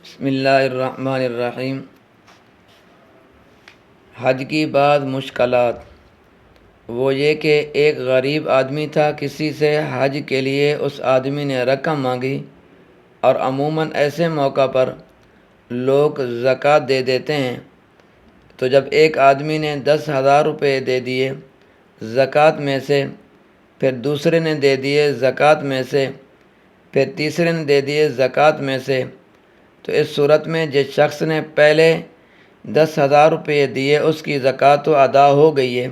بسم اللہ الرحمن الرحیم۔ حج کی بعض مشکلات۔ وہ یہ کہ ایک غریب آدمی تھا، کسی سے حج کے لیے اس آدمی نے رقم مانگی، اور عموماً ایسے موقع پر لوگ زکوٰۃ دے دیتے ہیں۔ تو جب ایک آدمی نے 10,000 روپے دے دیے زکوٰۃ میں سے، پھر دوسرے نے دے دیے زکوٰۃ میں سے، پھر تیسرے نے دے دیے زکوٰۃ میں سے، تو اس صورت میں جس شخص نے پہلے 10,000 روپے دیے اس کی زکوٰۃ تو ادا ہو گئی ہے،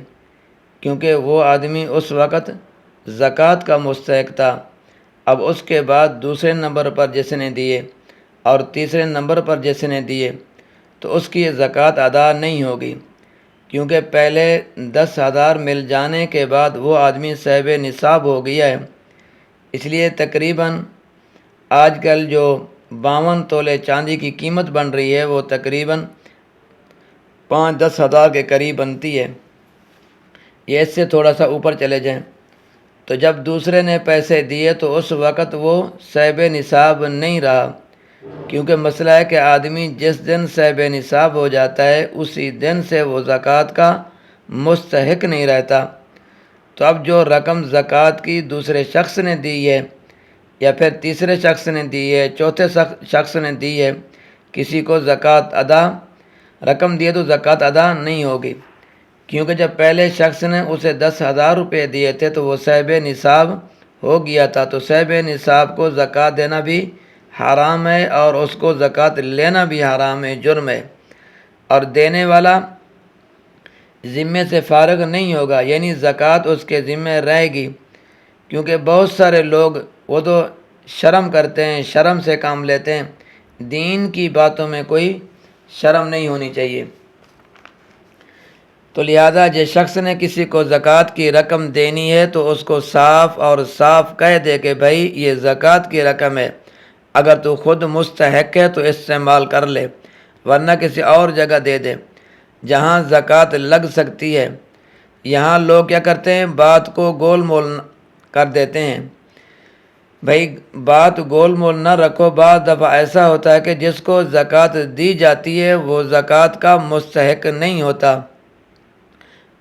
کیونکہ وہ آدمی اس وقت زکوٰۃ کا مستحق تھا۔ اب اس کے بعد دوسرے نمبر پر جس نے دیے اور تیسرے نمبر پر جس نے دیے تو اس کی زکوٰۃ ادا نہیں ہوگی، کیونکہ پہلے 10,000 مل جانے کے بعد وہ آدمی صاحب نصاب ہو گیا ہے۔ اس لیے تقریباً آج کل جو 52 تولے چاندی کی قیمت بن رہی ہے وہ تقریباً 5-10 ہزار کے قریب بنتی ہے، یہ اس سے تھوڑا سا اوپر چلے جائیں۔ تو جب دوسرے نے پیسے دیے تو اس وقت وہ صاحب نصاب نہیں رہا، کیونکہ مسئلہ ہے کہ آدمی جس دن صاحب نصاب ہو جاتا ہے اسی دن سے وہ زکوٰۃ کا مستحق نہیں رہتا۔ تو اب جو رقم زکوٰۃ کی دوسرے شخص نے دی ہے، یا پھر تیسرے شخص نے دی ہے، چوتھے شخص نے دی ہے، کسی کو زکوٰۃ ادا رقم دیے تو زکوٰۃ ادا نہیں ہوگی، کیونکہ جب پہلے شخص نے اسے 10,000 روپے دیے تھے تو وہ صاحب نصاب ہو گیا تھا، تو صاحب نصاب کو زکوٰۃ دینا بھی حرام ہے اور اس کو زکوٰۃ لینا بھی حرام ہے، جرم ہے، اور دینے والا ذمے سے فارغ نہیں ہوگا، یعنی زکوٰۃ اس کے ذمے رہے گی، کیونکہ بہت سارے لوگ وہ تو شرم کرتے ہیں، شرم سے کام لیتے ہیں، دین کی باتوں میں کوئی شرم نہیں ہونی چاہیے۔ تو لہذا جس شخص نے کسی کو زکوٰۃ کی رقم دینی ہے تو اس کو صاف اور صاف کہہ دے کہ بھائی یہ زکوٰۃ کی رقم ہے، اگر تو خود مستحق ہے تو استعمال کر لے، ورنہ کسی اور جگہ دے دے جہاں زکوٰۃ لگ سکتی ہے۔ یہاں لوگ کیا کرتے ہیں، بات کو گول مول کر دیتے ہیں۔ بھائی بات گول مول نہ رکھو، بعض دفعہ ایسا ہوتا ہے کہ جس کو زکوٰۃ دی جاتی ہے وہ زکوٰۃ کا مستحق نہیں ہوتا،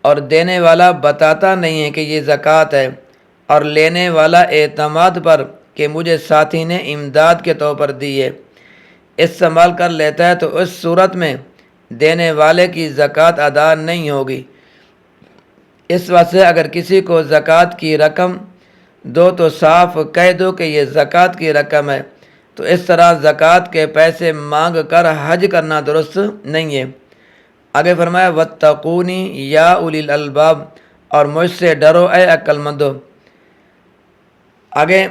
اور دینے والا بتاتا نہیں ہے کہ یہ زکوٰۃ ہے، اور لینے والا اعتماد پر کہ مجھے ساتھی نے امداد کے طور پر دی ہے استعمال کر لیتا ہے، تو اس صورت میں دینے والے کی زکوٰۃ ادا نہیں ہوگی۔ اس وجہ سے اگر کسی کو زکوٰۃ کی رقم دو تو صاف کہہ دو کہ یہ زکوٰۃ کی رقم ہے، تو اس طرح زکوٰۃ کے پیسے مانگ کر حج کرنا درست نہیں ہے۔ آگے فرمایا واتقونی یا اولی الالباب، اور مجھ سے ڈرو اے عقل مندو۔ آگے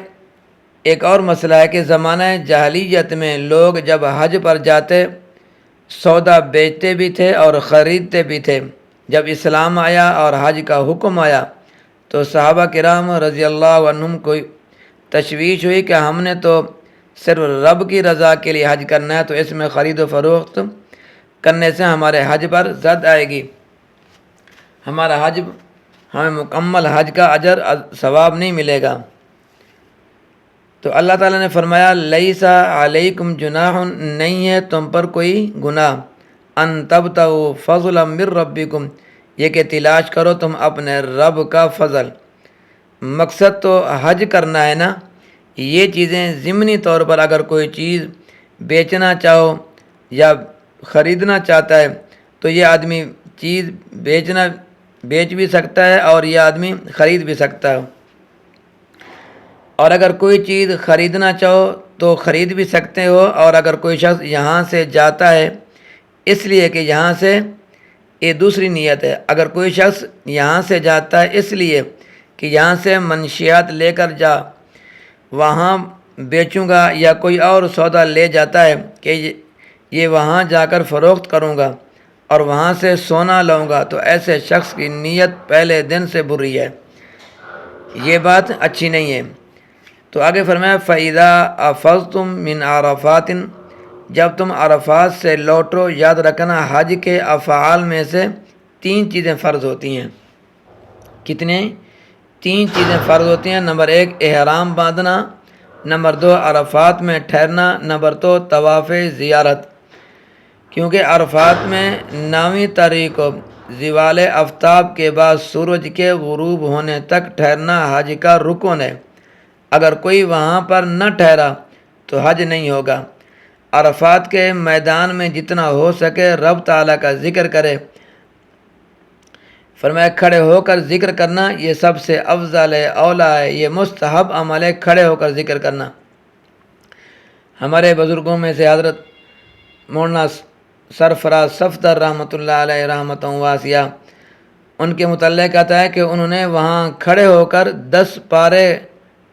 ایک اور مسئلہ ہے کہ زمانہ جاہلیت میں لوگ جب حج پر جاتے سودا بیچتے بھی تھے اور خریدتے بھی تھے۔ جب اسلام آیا اور حج کا حکم آیا تو صحابہ کرام رضی اللہ عنہم کو تشویش ہوئی کہ ہم نے تو صرف رب کی رضا کے لیے حج کرنا ہے، تو اس میں خرید و فروخت کرنے سے ہمارے حج پر زد آئے گی، ہمارا حج ہمیں مکمل حج کا اجر ثواب نہیں ملے گا۔ تو اللہ تعالیٰ نے فرمایا لیس علیکم جناح، نہیں ہے تم پر کوئی گناہ، ان تبتغوا فضلا من ربکم، یہ کہ تلاش کرو تم اپنے رب کا فضل۔ مقصد تو حج کرنا ہے نا، یہ چیزیں ضمنی طور پر اگر کوئی چیز بیچنا چاہو یا خریدنا چاہتا ہے تو یہ آدمی چیز بیچ بھی سکتا ہے اور یہ آدمی خرید بھی سکتا ہے، اور اگر کوئی چیز خریدنا چاہو تو خرید بھی سکتے ہو، اور اگر کوئی شخص یہاں سے جاتا ہے اس لیے کہ یہاں سے یہ دوسری نیت ہے، اگر کوئی شخص یہاں سے جاتا ہے اس لیے کہ یہاں سے منشیات لے کر جا وہاں بیچوں گا، یا کوئی اور سودا لے جاتا ہے کہ یہ وہاں جا کر فروخت کروں گا اور وہاں سے سونا لاؤں گا، تو ایسے شخص کی نیت پہلے دن سے بری ہے، یہ بات اچھی نہیں ہے۔ تو آگے فرمایا فَإِذَا أَفَضْتُم مِّنْ عَرَفَاتٍ، جب تم عرفات سے لوٹو، یاد رکھنا حج کے افعال میں سے 3 چیزیں فرض ہوتی ہیں۔ کتنے؟ 3 چیزیں فرض ہوتی ہیں۔ نمبر 1 احرام باندھنا، نمبر 2 عرفات میں ٹھہرنا، نمبر 2 طواف زیارت، کیونکہ عرفات میں 9ویں تاریخ کو زوال آفتاب کے بعد سورج کے غروب ہونے تک ٹھہرنا حج کا رکن ہے۔ اگر کوئی وہاں پر نہ ٹھہرا تو حج نہیں ہوگا۔ عرفات کے میدان میں جتنا ہو سکے رب تعالیٰ کا ذکر کرے۔ فرمایا کھڑے ہو کر ذکر کرنا یہ سب سے افضل ہے، اولیٰ ہے، یہ مستحب عمل ہے کھڑے ہو کر ذکر کرنا۔ ہمارے بزرگوں میں سے حضرت مولانا سرفراز صفدر رحمۃ اللہ علیہ رحمۃ واسعہ، ان کے متعلق آتا ہے کہ انہوں نے وہاں کھڑے ہو کر 10 پارے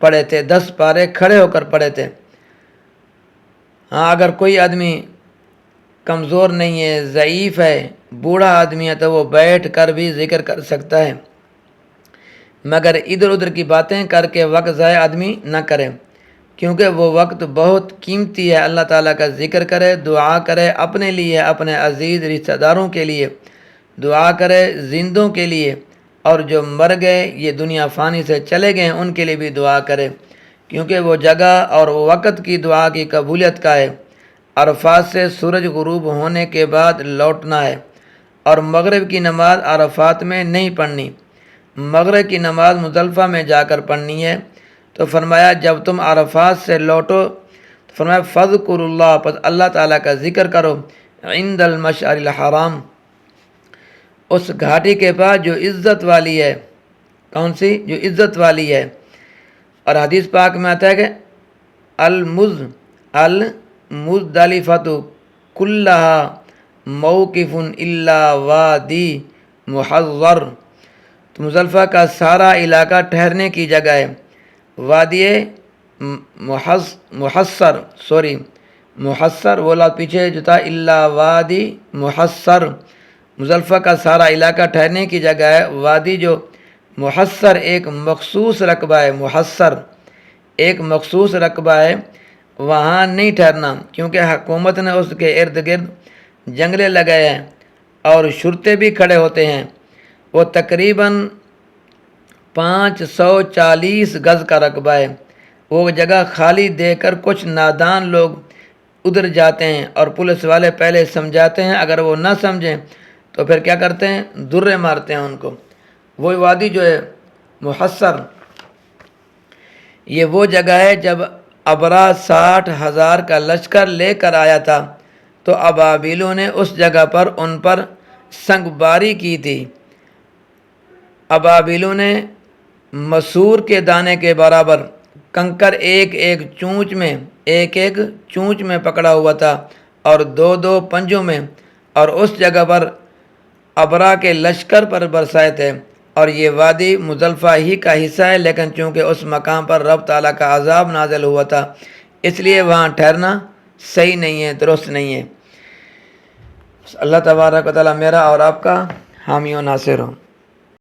پڑھے تھے، 10 پارے کھڑے ہو کر پڑھے تھے۔ ہاں اگر کوئی آدمی کمزور نہیں ہے، ضعیف ہے، بوڑھا آدمی ہے تو وہ بیٹھ کر بھی ذکر کر سکتا ہے، مگر ادھر ادھر کی باتیں کر کے وقت ضائع آدمی نہ کرے، کیونکہ وہ وقت بہت قیمتی ہے۔ اللہ تعالیٰ کا ذکر کرے، دعا کرے، اپنے لیے، اپنے عزیز رشتہ داروں کے لیے دعا کرے، زندوں کے لیے، اور جو مر گئے یہ دنیا فانی سے چلے گئے ان کے لیے بھی دعا کرے، کیونکہ وہ جگہ اور وہ وقت کی دعا کی قبولیت کا ہے۔ عرفات سے سورج غروب ہونے کے بعد لوٹنا ہے، اور مغرب کی نماز عرفات میں نہیں پڑھنی، مغرب کی نماز مزدلفہ میں جا کر پڑھنی ہے۔ تو فرمایا جب تم عرفات سے لوٹو تو فرمایا فذکروا اللہ، پس اللہ تعالیٰ کا ذکر کرو، عند المشعر الحرام، اس گھاٹی کے پاس جو عزت والی ہے۔ کون سی؟ جو عزت والی ہے۔ اور حدیث پاک میں آتا ہے کہ المزدلفۃ کلھا موقف الا وادی محذر، تو مزدلفہ کا سارا علاقہ ٹھہرنے کی جگہ ہے۔ وادی محصر وہ لفظ پیچھے جو تھا الا وادی محصر، مزدلفہ کا سارا علاقہ ٹھہرنے کی جگہ ہے۔ وادی جو محصر ایک مخصوص رقبہ ہے، محصر ایک مخصوص رقبہ ہے، وہاں نہیں ٹھہرنا، کیونکہ حکومت نے اس کے ارد گرد جنگلے لگائے ہیں اور شرطے بھی کھڑے ہوتے ہیں۔ وہ تقریباً 540 گز کا رقبہ ہے۔ وہ جگہ خالی دے کر کچھ نادان لوگ ادھر جاتے ہیں اور پولیس والے پہلے سمجھاتے ہیں، اگر وہ نہ سمجھیں تو پھر کیا کرتے ہیں؟ درے مارتے ہیں ان کو۔ وہی وادی جو ہے محصر، یہ وہ جگہ ہے جب ابرا 60,000 کا لشکر لے کر آیا تھا تو ابابیلوں نے اس جگہ پر ان پر سنگ باری کی تھی۔ ابابیلوں نے مسور کے دانے کے برابر کنکر ایک ایک چونچ میں پکڑا ہوا تھا اور 2 پنجوں میں، اور اس جگہ پر ابرا کے لشکر پر برسائے تھے۔ اور یہ وادی مزدلفہ ہی کا حصہ ہے، لیکن چونکہ اس مقام پر رب تعالیٰ کا عذاب نازل ہوا تھا اس لیے وہاں ٹھہرنا صحیح نہیں ہے، درست نہیں ہے۔ اللہ تبارک و تعالیٰ میرا اور آپ کا حامی و ناصر ہو۔